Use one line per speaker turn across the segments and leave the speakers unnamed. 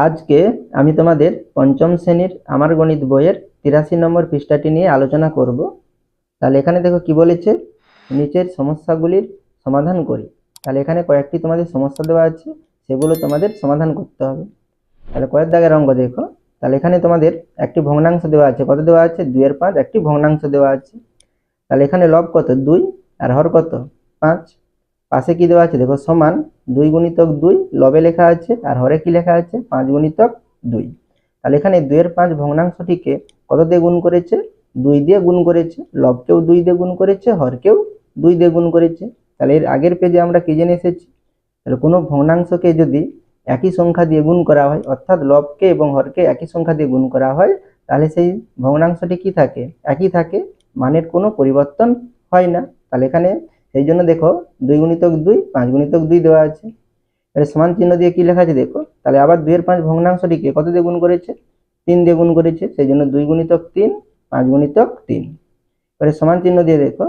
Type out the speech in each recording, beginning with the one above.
আজকে আমি তোমাদের পঞ্চম শ্রেণীর আমার গণিত বইয়ের 83 নম্বর পৃষ্ঠাটি নিয়ে আলোচনা করব। তাহলে এখানে দেখো কি বলেছে, নিচের সমস্যাগুলির সমাধান করি। তাহলে এখানে কয়েকটি তোমাদের সমস্যা দেওয়া আছে, সেগুলো তোমাদের সমাধান করতে হবে। তাহলে কয়েক দাগের অঙ্ক দেখো। তাহলে এখানে তোমাদের একটি ভগ্নাংশ দেওয়া আছে, কত দেওয়া আছে 2 এর 5 একটি ভগ্নাংশ দেওয়া আছে। তাহলে এখানে লব কত 2 আর হর কত 5। পাশে কি দেওয়া আছে দেখো, সমান 2 গুণিতক 2 লবে লেখা আছে, আর হরে কি লেখা আছে 5 গুণিতক 2। তাহলে এখানে 2 এর 5 ভগ্নাংশটিকে কত দিয়ে গুণ করেছে, 2 দিয়ে গুণ করেছে। লবকেও 2 দিয়ে গুণ করেছে, হরকেও 2 দিয়ে গুণ করেছে। তাহলে এর আগের পেজে আমরা কি জেনে এসেছি, তাহলে কোনো ভগ্নাংশকে যদি একই সংখ্যা দিয়ে গুণ করা হয়, অর্থাৎ লবকে এবং হরকে একই সংখ্যা দিয়ে গুণ করা হয়, তাহলে সেই ভগ্নাংশটি কি থাকে, একই থাকে, মানের কোনো পরিবর্তন হয় না। তাহলে এখানে সেই জন্য দেখো 2 গুণিতক 2 5 গুণিতক 2 দেওয়া আছে। এর সমান চিহ্ন দিয়ে কি লেখা আছে দেখো, তাহলে আবার 2 এর 5 ভগ্নাংশটিকে কত দিয়ে গুণ করেছে, 3 দিয়ে গুণ করেছে, সেই জন্য 2 গুণিতক 3 5 গুণিতক 3। এবারে সমান চিহ্ন দিয়ে দেখো,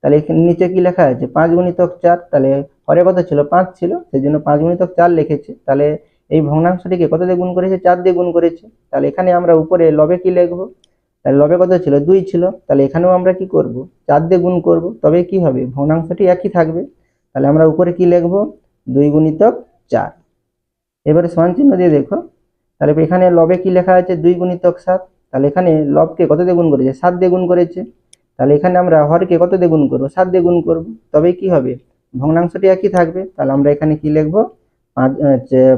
তাহলে এখানে নিচে কি লেখা আছে 5 গুণিতক 4। তাহলে হরে কত ছিল 5 ছিল, সেই জন্য 5 গুণিতক 4 লিখেছে। তাহলে এই ভগ্নাংশটিকে কত দিয়ে গুণ করেছে, 4 দিয়ে গুণ করেছে। তাহলে এখানে আমরা উপরে লবে কি লিখবো, তাহলে লবে কত ছিল 2 ছিল, তাহলে এখানেও আমরা কি করব 4 দিয়ে গুণ করব, তবে কি হবে ভগ্নাংশটি একই থাকবে। তাহলে আমরা উপরে কি লিখব 2 গুণিতক 4। এবারে সমান চিহ্ন দিয়ে দেখো, তাহলে এখানে লবে কি লেখা আছে 2 গুণিতক 7। তাহলে এখানে লবকে কত দিয়ে গুণ করেছে, 7 দিয়ে গুণ করেছে। তাহলে এখানে আমরা হরকে কত দিয়ে গুণ করব, 7 দিয়ে গুণ করব, তবে কি হবে ভগ্নাংশটি একই থাকবে। তাহলে আমরা এখানে কি লিখব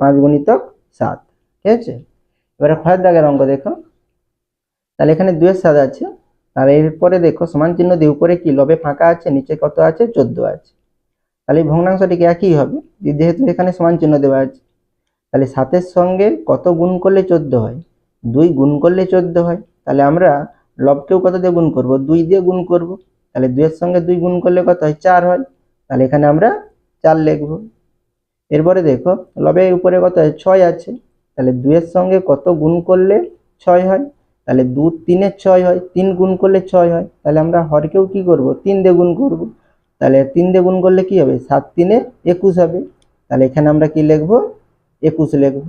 5 গুণিতক 7। ঠিক আছে। এবারে খয়ের দাগের অঙ্ক দেখো, তাহলে এখানে 2 এর 7 আছে। আর এরপরে দেখো সমান চিহ্ন দিয়ে উপরে কি লবে ফাঁকা আছে, নিচে কত আছে 14 আছে। তাহলে এই ভগ্নাংশটিকে একই হবে, যেহেতু এখানে সমান চিহ্ন দেওয়া আছে। তাহলে 7 সঙ্গে কত গুণ করলে 14 হয়, 2 গুণ করলে 14 হয়। তাহলে আমরা লবকেও কত দিয়ে গুণ করব, 2 দিয়ে গুণ করব। তাহলে 2 এর সঙ্গে 2 গুণ করলে কত হয় 4 হয়। তাহলে এখানে আমরা 4 লিখব। এরপরে দেখো লবের উপরে কত আছে 6 আছে। তাহলে 2 এর সঙ্গে কত গুণ করলে 6 হয়, তাহলে 2 3 6 হয়, 3 গুণ করলে 6 হয়। তাহলে আমরা হরকেও কি করব 3 দিয়ে গুণ করব। তাহলে 3 দিয়ে গুণ করলে কি হবে 7 3 21 হবে। তাহলে এখানে আমরা কি লিখব 21 লিখব।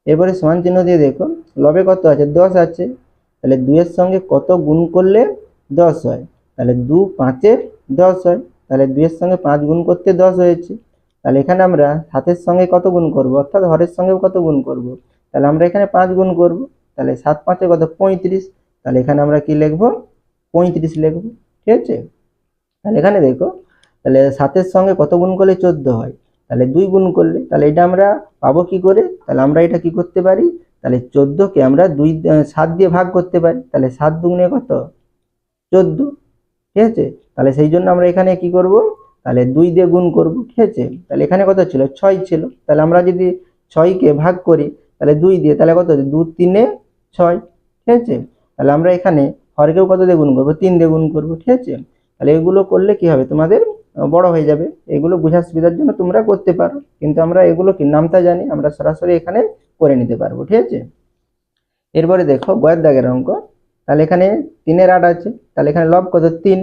এবারে সমান চিহ্ন দিয়ে দেখো, লবে কত আছে 10 আছে। তাহলে 2 এর সঙ্গে কত গুণ করলে 10 হয়, তাহলে 2 5 10 হয়। তাহলে 2 এর সঙ্গে 5 গুণ করতে 10 হয়েছে। তাহলে এখানে আমরা 7 এর সঙ্গে কত গুণ করব, অর্থাৎ হরের সঙ্গেও কত গুণ করব। তাহলে আমরা এখানে 5 গুণ করব। তাহলে 7 5 কত 35। তাহলে এখানে আমরা কি লিখব 35 লিখব। ঠিক আছে। তাহলে এখানে দেখো, তাহলে 7 এর সঙ্গে কত গুণ করলে 14 হয়, তাহলে 2 গুণ করলে। তাহলে এটা আমরা পাবো কি করে, তাহলে আমরা এটা কি করতে পারি, তাহলে 14 কে আমরা 7 দিয়ে ভাগ করতে পারি। তাহলে 7 দুগুণে কত 14। ঠিক আছে। তাহলে সেই জন্য আমরা এখানে কি করব, তাহলে 2 দিয়ে গুণ করব। ঠিক আছে। তাহলে এখানে কত ছিল 6 ছিল, তাহলে আমরা যদি 6 কে ভাগ করি তাহলে 2 দিয়ে, তাহলে কত 2 3 6। ঠিক আছে। তাহলে আমরা এখানে হরকেও কত দিয়ে গুণ করব, 3 দিয়ে গুণ করব। ঠিক আছে। তাহলে এগুলো করলে কি হবে তোমাদের বড় হয়ে যাবে। এগুলো বোঝার সুবিধার জন্য তোমরা করতে পারো, কিন্তু আমরা এগুলো কি নামটা জানি, আমরা সরাসরি এখানে করে নিতে পারবো। ঠিক আছে। এরপরে দেখো গয়ের দাগের অঙ্ক, তাহলে এখানে 3 এর 8 আছে। তাহলে এখানে লব কত 3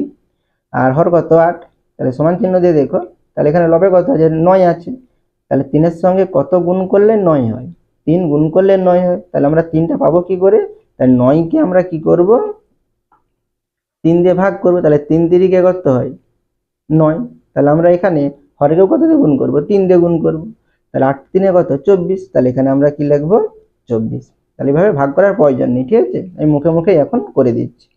আর হর কত 8। তাহলে সমান চিহ্ন দিয়ে দেখো, তাহলে এখানে লবে কত আছে 9 আছে। তাহলে 3 এর সঙ্গে কত গুণ করলে 9 হয়, 3 গুণ করলে 9 হয়। তাহলে আমরা 3টা পাবো কি করে, তাহলে 9 কে আমরা কি করব 3 দিয়ে ভাগ করব। তাহলে 3 তিরিকে কত হয় 9। তাহলে আমরা এখানে হরকেও কত দিয়ে গুণ করব, 3 দিয়ে গুণ করব। তাহলে 8 3 কত 24। তাহলে এখানে আমরা কি লিখব 24। তাহলে এভাবে ভাগ করার প্রয়োজন নেই। ঠিক আছে। আমি মুখে মুখে এখন করে দিচ্ছি।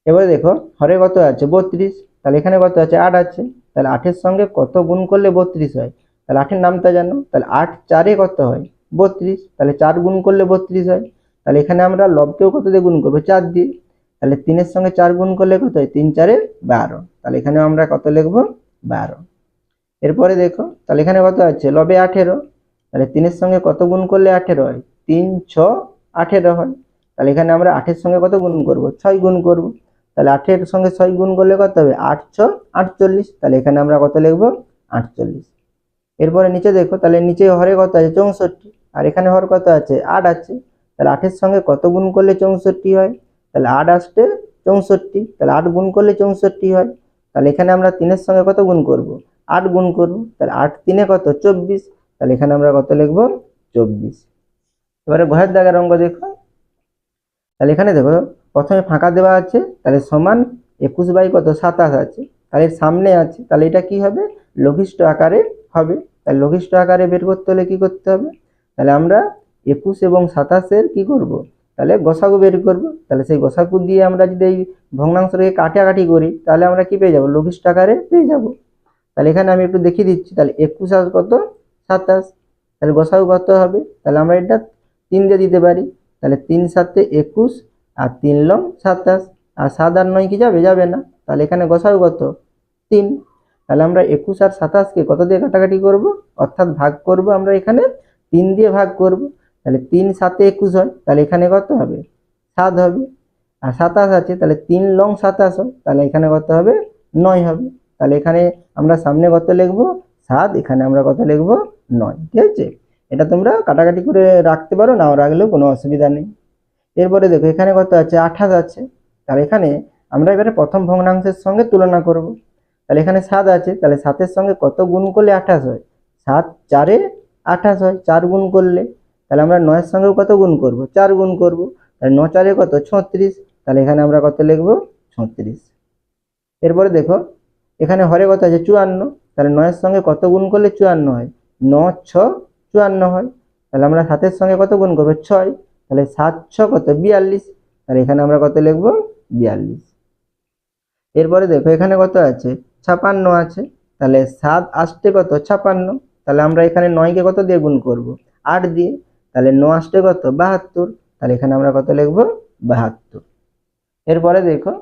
এবারে দেখো হরে কত আছে 32। তাহলে এখানে কত আছে 8 আছে। তাহলে 8 এর সঙ্গে কত গুণ করলে 32 হয়, তাহলে 8 এর নামটা জানো। তাহলে 8 4 কত হয় 32। তাহলে 4 গুণ করলে 32 হয়। তাহলে এখানে আমরা লবকেও কত দিয়ে গুণ করব 4 দিয়ে। তাহলে 3 এর সঙ্গে 4 গুণ করলে কত হয় 3 4 12। তাহলে এখানে আমরা কত লিখব 12। এরপরে দেখো, তাহলে এখানে কত আছে লবে 18। তাহলে 3 এর সঙ্গে কত গুণ করলে 18 হয়, 3 6 18 হয়। তাহলে এখানে আমরা 8 এর সঙ্গে কত গুণ করব 6 গুণ করব। তাহলে 8 এর সঙ্গে 6 গুণ করলে কত হবে 8 6 48। তাহলে এখানে আমরা কত লিখব 48। এরপরে নিচে দেখো, তাহলে নিচে হরে কত আছে 64 আর এখানে হর কত আছে 8 আছে। তাহলে 8 এর সঙ্গে কত গুণ করলে 64 হয়, তাহলে 8 আসতে 64। তাহলে 8 গুণ করলে 64 হয়। তাহলে এখানে আমরা 3 এর সঙ্গে কত গুণ করব 8 গুণ করব। তাহলে 8 3 কত 24। তাহলে এখানে আমরা কত লিখব 24। এবারে ঘরের দাগের অঙ্ক দেখো। তাহলে এখানে দেখো প্রথমে ফাঁকা দেওয়া আছে, তাহলে সমান 21 বাই কত 27 আছে, তাহলে এর সামনে আছে, তাহলে এটা কি হবে লঘিষ্ঠ আকারে হবে। তাহলে লঘিষ্ঠ আকারে বের করতে হলে কি করতে হবে, তাহলে আমরা 21 এবং 27-এর কি করব, তাহলে গসাগু বের করব। তাহলে সেই গসাগু দিয়ে আমরা যদি এই ভগ্নাংশটাকে কাটাকাটি করি তাহলে আমরা কি পেয়ে যাব, লঘিষ্ঠ আকারে পেয়ে যাব। তাহলে এখানে আমি একটু দেখিয়ে দিচ্ছি। তাহলে 21 আর কত 27, তাহলে গসাগু কত হবে, তাহলে আমরা এটা 3 দিয়ে দিতে পারি। তাহলে 3 7 21 আর 3 লং 27, আর 7 আর 9 কি যাবে, যাবে না। তাহলে এখানে গসাগু কত 3। তাহলে আমরা 21 আর 27-কে কত দিয়ে কাটাকাটি করব, অর্থাৎ ভাগ করব, আমরা এখানে 3 দিয়ে ভাগ করব। তাহলে 3 7 21 হয়, তাহলে এখানে কত হবে 7 হবে। আর 27 আছে, তাহলে 3 লং 27 হয়, তাহলে এখানে কত হবে 9 হবে। তাহলে এখানে আমরা সামনে কত লিখব 7, এখানে আমরা কত লিখব 9। ঠিক আছে, এটা তোমরা কাটাকাটি করে রাখতে পারো, নাও রাখলেও কোনো অসুবিধা নেই। এরপরে দেখো এখানে কত আছে 28 আছে, তাহলে এখানে আমরা এবারে প্রথম ভগ্নাংশের সঙ্গে তুলনা করব। তাহলে এখানে 7 আছে, তাহলে 7-এর সঙ্গে কত গুণ করলে 28 হয়, 7 4-এ 28 হয়, 4 গুণ করলে। তাহলে আমরা 9-এর সঙ্গেও কত গুণ করব, 4 গুণ করব। তাহলে 9 4-এ কত 36, তাহলে এখানে আমরা কত লিখব 36। এরপরে দেখো এখানে হরে কত আছে 54, তাহলে 9-এর সঙ্গে কত গুণ করলে 54 হয়, 9 6 54 হয়। তাহলে আমরা 7-এর সঙ্গে কত গুণ করব 6, তাহলে 7 6 কত 42, তাহলে এখানে আমরা কত লিখব 42। এরপরে দেখো এখানে কত আছে 56 আছে, তাহলে 7 8 কত 56, তাহলে আমরা এখানে 9-কে কত দিয়ে গুণ করব 8 দিয়ে, তাহলে 9 8 কত 72, তাহলে এখানে আমরা কত লিখব 72। এরপরে দেখো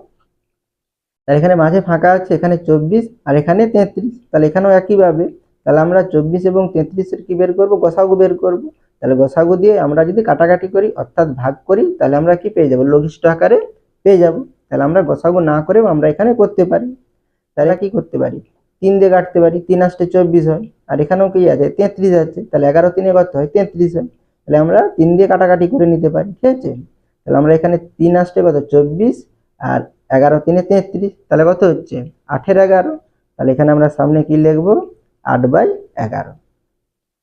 তাহলে এখানে মাঝে ফাঁকা আছে, এখানে 24 আর এখানে 33, তাহলে এখানেও একইভাবে, তাহলে আমরা 24 এবং 33-এর কি বের করব, গসাগু বের করব। তাহলে গসাগু দিয়ে আমরা যদি কাটাকাটি করি অর্থাৎ ভাগ করি, তাহলে আমরা কি পেয়ে যাব, লঘিষ্ঠ আকারে পেয়ে যাব। তাহলে আমরা গসাগু না করেও আমরা এখানে করতে পারি। তাহলে কি করতে পারি, 3 দিয়ে কাটতে পারি, 3 8 24 হয়, আর এখানেও কি আছে 33 আছে, তাহলে 11 3-এ কত হয় 33 হয়। তাহলে আমরা 3 দিয়ে কাটাকাটি করে নিতে পারি। ঠিক আছে, তাহলে আমরা এখানে 3 8 কত 24 আর 11 3-এ 33, তাহলে কত হচ্ছে 8-এর 11। তাহলে এখানে আমরা সামনে কি লিখব 8/11।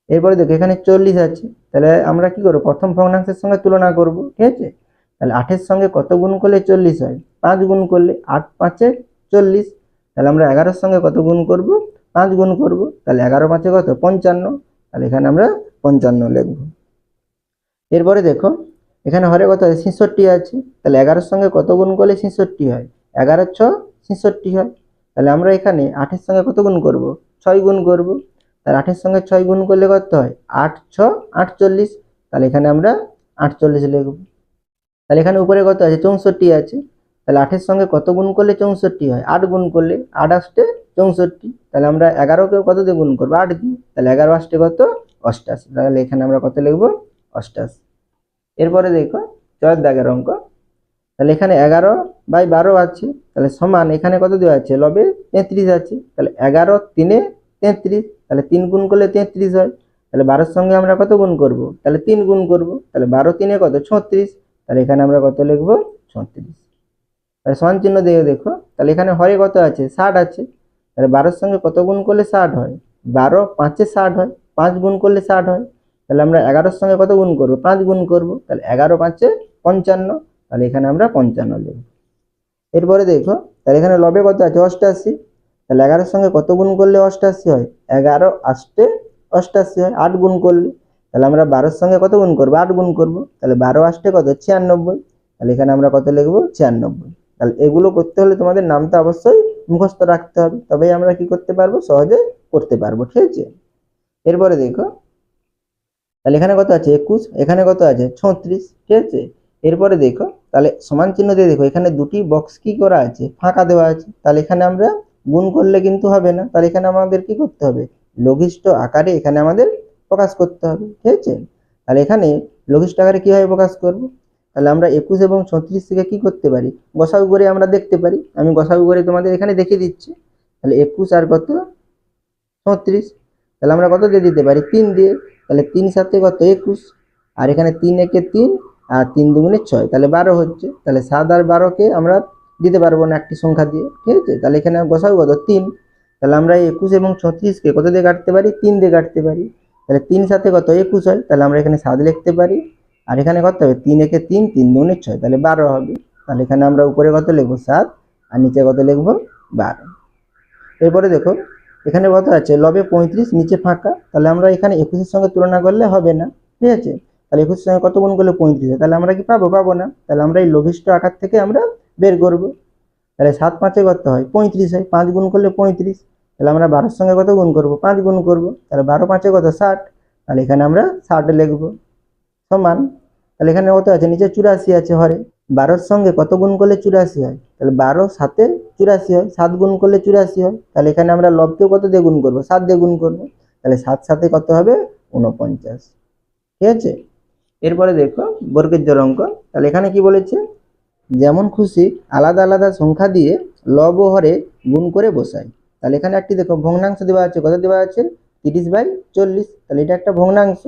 এরপরে দেখো এখানে 40 আছে, তাহলে আমরা কি করব, প্রথম ভগ্নাংশের সঙ্গে তুলনা করব। ঠিক আছে, তাহলে 8-এর সঙ্গে কত গুণ করলে 40 হয়, 5 গুণ করলে, 8 5-এ 40। তাহলে আমরা 11-এর সঙ্গে কত গুণ করব, 5 গুণ করব, তাহলে 11 5-এ কত 55, তাহলে এখানে আমরা 55 লিখব। এরপরে দেখো এখানে হরে কত আছে 66 আছে, তাহলে 11-এর সঙ্গে কত গুণ করলে 66 হয়, 11 6 66 হয়। তাহলে আমরা এখানে 8-এর সঙ্গে কত গুণ করব, 6 গুণ করব। তাহলে 8-এর সঙ্গে 6 গুণ করলে কত হয় 8 6 48, তাহলে এখানে আমরা 48 লিখব। তাহলে এখানে উপরে কত আছে 64 আছে, তাহলে 8-এর সঙ্গে কত গুণ করলে 64 হয়, 8 গুণ করলে, 8 8-এ 64, তাহলে আমরা 11-কেও কত দিয়ে গুণ করবো 8 দিয়ে, তাহলে 11 8-এ কত 88, তাহলে এখানে আমরা কত লিখব 88। এরপরে দেখো 4 দাগের অঙ্ক। তাহলে এখানে 11/12 আছে, তাহলে সমান এখানে কত দেওয়া আছে লবে 33 আছে, তাহলে 11 3-এ 33, তাহলে 3 গুণ করলে 33 হয়। তাহলে 12-এর সঙ্গে আমরা কত গুণ করব, তাহলে 3 গুণ করব, তাহলে 12 3-এ কত 36, তাহলে এখানে আমরা কত লিখব 36। তাহলে সমান চিহ্ন দিয়ে দেখো, তাহলে এখানে হরে কত আছে 60 আছে, তাহলে 12-এর সঙ্গে কত গুণ করলে 60 হয়, 12 5-এ 60 হয়, 5 গুণ করলে 60 হয়। তাহলে আমরা 11-এর সঙ্গে কত গুণ করব, 5 গুণ করব, তাহলে 11 5-এ 55, তাহলে এখানে আমরা 55 লিখব। এরপরে দেখো তাহলে এখানে লবে কত আছে 88, তাহলে 11-এর সঙ্গে কত গুণ করলে 88 হয়, 11 8-এ 88 হয়, 8 গুণ করলে। তাহলে আমরা 12-এর সঙ্গে কত গুণ করব, 8 গুণ করব, তাহলে 12 8-এ কত 96, তাহলে এখানে আমরা কত লিখব 96। তাহলে এগুলো করতে হলে তোমাদের নামটা অবশ্যই মুখস্থ রাখতে হবে, তবেই আমরা কি করতে পারবো, সহজে করতে পারবো। ঠিক আছে, এরপরে দেখো তাহলে এখানে কত আছে 21, এখানে কত আছে 36। ঠিক আছে, এরপরে দেখো তাহলে সমান চিহ্ন দিয়ে দেখো এখানে দুটি বক্স কি করা আছে, ফাঁকা দেওয়া আছে, তাহলে এখানে আমরা গুণ করলে কিন্তু হবে না, তাহলে এখানে আমাদের কি করতে হবে, লঘিষ্ঠ আকারে এখানে আমাদের প্রকাশ করতে হবে। ঠিক আছে, তাহলে এখানে লঘিষ্ঠ আকারে কিভাবে প্রকাশ করব, তাহলে আমরা 21 এবং 36 থেকে কি করতে পারি, গসাগু করে আমরা দেখতে পারি। আমি গসাগু করে তোমাদের এখানে দেখিয়ে দিচ্ছি। তাহলে 21 আর কত 36, তাহলে আমরা কত দিয়ে দিতে পারি 3 দিয়ে, তাহলে 3 7 কত 21, আর এখানে 3 1-এ 3 আর 3 2-গুণে 6, তাহলে 12 হচ্ছে। তাহলে 7 আর 12-কে আমরা দিতে পারবো না একটি সংখ্যা দিয়ে। ঠিক আছে, তাহলে এখানে গসাগু কত 3, তাহলে আমরা 21 এবং 36-কে কত দিয়ে কাটতে পারি, 3 দিয়ে কাটতে পারি। তাহলে 3 7 কত 21 হয়, তাহলে আমরা এখানে 7 লিখতে পারি। আর এখানে কত হবে 3 একে 3, 3 দুগুণে 6, তাহলে 12 হবে। তাহলে এখানে আমরা উপরে কত লিখবো 7 আর নিচে কত লিখবো 12। এরপরে দেখো এখানে কত আছে লবে 35, নিচে ফাঁকা, তাহলে আমরা এখানে 21 এর সঙ্গে তুলনা করলে হবে না, ঠিক আছে। তাহলে 21 এর সঙ্গে কত গুণ করলে 35 হয়, তাহলে আমরা কি পাবো, পাবো না। তাহলে আমরা এই লঘিষ্ঠ আকার থেকে আমরা বের করব। তাহলে 7 5 কত হয় 35 হয়, 5 গুণ করলে 35, তাহলে আমরা 12 এর সঙ্গে কত গুণ করব 5 গুণ করব, তাহলে 12 5 কত 60, তাহলে এখানে আমরা 60 লিখব সমান। তাহলে এখানে কত আছে নিচে 84 আছে হরে, 12 এর সঙ্গে কত গুণ করলে 84 হয়, তাহলে 12 7 84 হয়, 7 গুণ করলে 84 হয়, তাহলে এখানে আমরা লবকেও কত দিয়ে গুণ করব 7 দিয়ে গুণ করব, তাহলে 7 7 কত হবে 49, ঠিক আছে। এরপরে দেখো বর্গের জোড় অঙ্ক। তাহলে এখানে কি বলেছে, যেমন খুশি আলাদা আলাদা সংখ্যা দিয়ে লব ও হরে গুণ করে বসাই। তাহলে এখানে একটি দেখো ভগ্নাংশ দেওয়া আছে, কত দেওয়া আছে 30/40, তাহলে এটা একটা ভগ্নাংশ।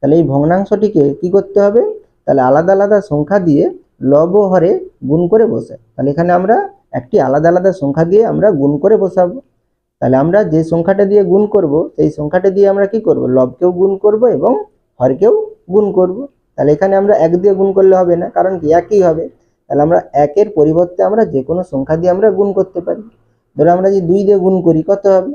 তাহলে এই ভগ্নাংশটিকে কি করতে হবে, তাহলে আলাদা আলাদা সংখ্যা দিয়ে লব ও হরে গুণ করে বসাই। তাহলে এখানে আমরা একটি আলাদা আলাদা সংখ্যা দিয়ে আমরা গুণ করে বসাবো। তাহলে আমরা যে সংখ্যাটা দিয়ে গুণ করব সেই সংখ্যাটা দিয়ে আমরা কি করব, লবকেও গুণ করব এবং হরকেও গুণ করব। তাহলে এখানে আমরা 1 দিয়ে গুণ করলে হবে না, কারণ কি একই হবে। তাহলে আমরা 1 এর পরিবর্তে আমরা যে কোনো সংখ্যা দিয়ে আমরা গুণ করতে পারি। ধরো আমরা যদি 2 দিয়ে গুণ করি কত হবে,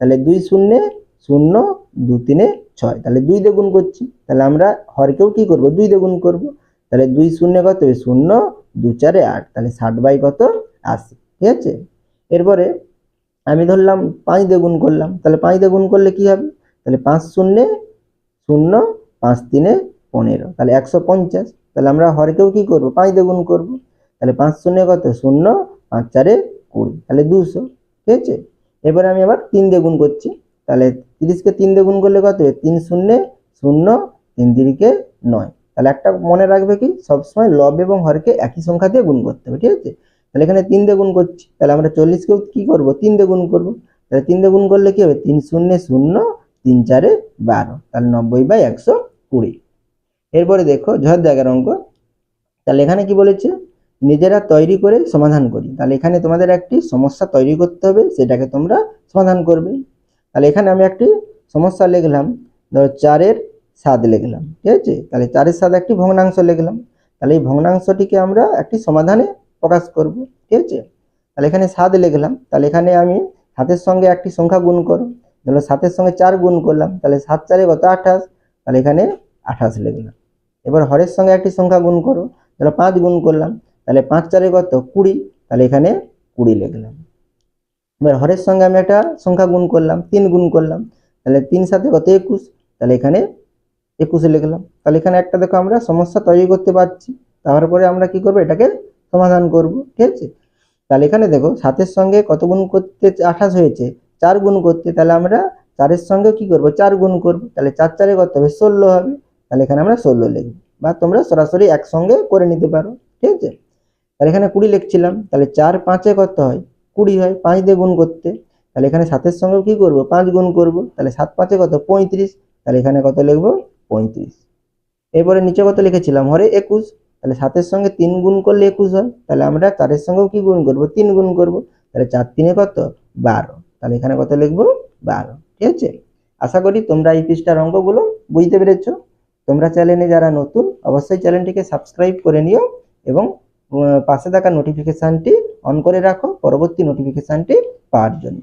তাহলে 2 0 0 2 3 6, তাহলে 2 দিয়ে গুণ করছি, তাহলে আমরা হরকেও কি করব 2 দিয়ে গুণ করব। তাহলে 2 0 কত হবে 0 2 4 8, তাহলে 60 কত 80, ঠিক আছে। এরপরে আমি ধরলাম 5 দিয়ে গুণ করলাম, তাহলে 5 দিয়ে গুণ করলে কি হবে, তাহলে 5 0 0 5 3 15, তাহলে 150, তাহলে আমরা হরকেও কি করব 5 দিয়ে গুণ করব, তাহলে 5 0 কত 0 5 4 20, তাহলে 200, ঠিক আছে। এবারে আমি আবার 3 দিয়ে গুণ করছি, তাহলে 30 কে 3 দিয়ে গুণ করলে কত হবে 3 0 0 3 3 9, তাহলে একটা মনে রাখবে কি সবসময় লব এবং হরকে একই সংখ্যা দিয়ে গুণ করতে হবে, ঠিক আছে। তাহলে এখানে 3 দিয়ে গুণ করছি, তাহলে আমরা 40 কেও কি করব 3 দিয়ে গুণ করব, তাহলে 3 দিয়ে গুণ করলে কি হবে 3 0 0 3 4 12, তাহলে 90/120। এরপরে দেখো 11 অঙ্ক। তাহলে এখানে কি বলেছে, নিজেরা তৈরি করে সমাধান করি। তাহলে এখানে তোমাদের একটি সমস্যা তৈরি করতে হবে, সেটাকে তোমরা সমাধান করবে। তাহলে এখানে আমি একটি সমস্যা লিখলাম, ধরো 4 এর 7 লিখলাম, ঠিক আছে। তাহলে 4 এর 7 একটি ভগ্নাংশ লিখলাম, তাহলে এই ভগ্নাংশটিকে আমরা একটি সমাধানে প্রকাশ করব, ঠিক আছে। তাহলে এখানে 7 লিখলাম, তাহলে এখানে আমি 7 এর সঙ্গে একটি সংখ্যা গুণ করো, ধরো 7 এর সঙ্গে 4 গুণ করলাম, তাহলে 7 4 কত 28, তাহলে এখানে 28 লিখলাম। এবার হরের সঙ্গে একটি সংখ্যা গুণ করো, তাহলে 5 গুণ করলাম, তাহলে 5 4 কত 20, তাহলে এখানে 20 লিখলাম। এবার হরের সঙ্গে আমি একটা সংখ্যা গুণ করলাম, 3 গুণ করলাম, তাহলে 3 7 কত 21, তাহলে এখানে 21 লিখলাম। তাহলে এখানে একটা দেখো আমরা সমস্যা তৈরি করতে পারছি, তারপরে আমরা কি করব এটাকে সমাধান করব, ঠিক আছে। তাহলে এখানে দেখো 7 এর সঙ্গে কত গুণ করতে 28 হয়েছে, 4 গুণ করতে, তাহলে আমরা 4 এর সঙ্গে কি করব 4 গুণ করব, তাহলে 4 4 কত হবে 16 হবে, তাহলে এখানে আমরা 16 লিখব, বা তোমরা সরাসরি একসঙ্গে করে নিতে পারো, ঠিক আছে। তাহলে এখানে 20 লিখছিলাম, তাহলে 4 5 কত হয় 20 হয়, 5 দিয়ে গুণ করতে, তাহলে এখানে 7 এর সঙ্গে কি করব 5 গুণ করব, তাহলে 7 5 কত 35, তাহলে এখানে কত লিখব 35। এরপরে নিচে কত লিখেছিলাম হরে 21, তাহলে 7 এর সঙ্গে 3 গুণ করলে 21 হয়, তাহলে আমরা 4 এর সঙ্গেও কি গুণ করব 3 গুণ করব, তাহলে 4 3 কত 12, তাহলে এখানে কত লিখব 12, ঠিক আছে। আশা করি তোমরা এই পৃষ্ঠার অঙ্কগুলো বুঝতে পেরেছো। তোমরা চ্যানেলে যারা নতুন অবশ্যই চ্যানেলটিকে সাবস্ক্রাইব করে নিও এবং পাশে থাকা নোটিফিকেশনটি অন করে রাখো পরবর্তী নোটিফিকেশনটি পাওয়ার জন্য।